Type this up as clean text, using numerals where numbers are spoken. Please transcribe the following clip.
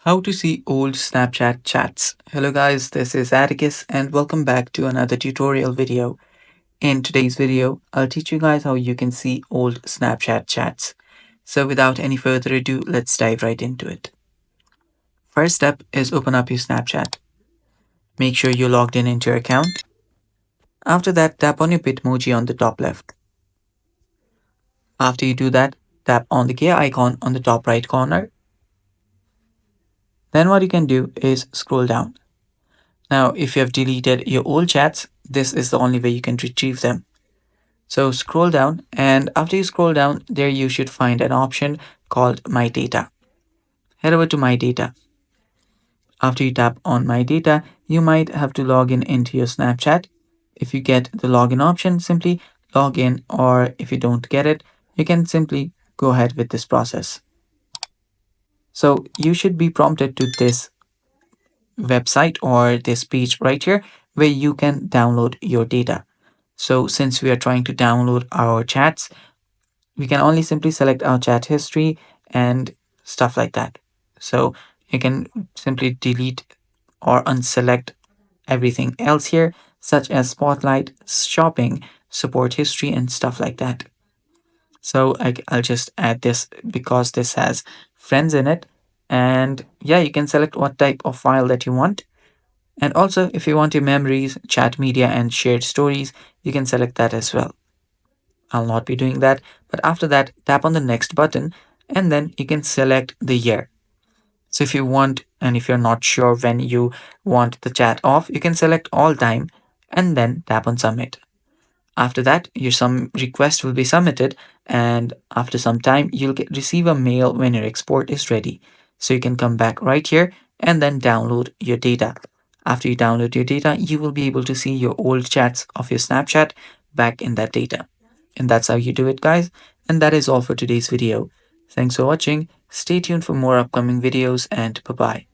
How to see old Snapchat chats. Hello guys, this is Atticus and welcome back to another tutorial video. In today's video, I'll teach you guys how you can see old Snapchat chats. So without any further ado, let's dive right into it. First step is open up your Snapchat. Make sure you're logged in into your account. After that, tap on your Bitmoji on the top left. After you do that, tap on the gear icon on the top right corner. Then what you can do is scroll down. Now, if you have deleted your old chats, this is the only way you can retrieve them. So scroll down, and after you scroll down, there you should find an option called My Data. Head over to My Data. After you tap on My Data, you might have to log in into your Snapchat. If you get the login option, simply log in, or if you don't get it, you can simply go ahead with this process. So you should be prompted to this website or this page right here where you can download your data. So since we are trying to download our chats, we can only simply select our chat history and stuff like that. So you can simply delete or unselect everything else here, such as Spotlight, shopping, support history, and stuff like that. So I'll just add this because this has friends in it. And yeah, you can select what type of file that you want. And also, if you want your memories, chat media, and shared stories, you can select that as well. I'll not be doing that. But after that, tap on the next button and then you can select the year. So if you want, and if you're not sure when you want the chat off, you can select all time and then tap on submit. After that, your some request will be submitted, and after some time, you'll receive a mail when your export is ready. So you can come back right here and then download your data. After you download your data, you will be able to see your old chats of your Snapchat back in that data. And that's how you do it, guys. And that is all for today's video. Thanks for watching. Stay tuned for more upcoming videos, and bye bye.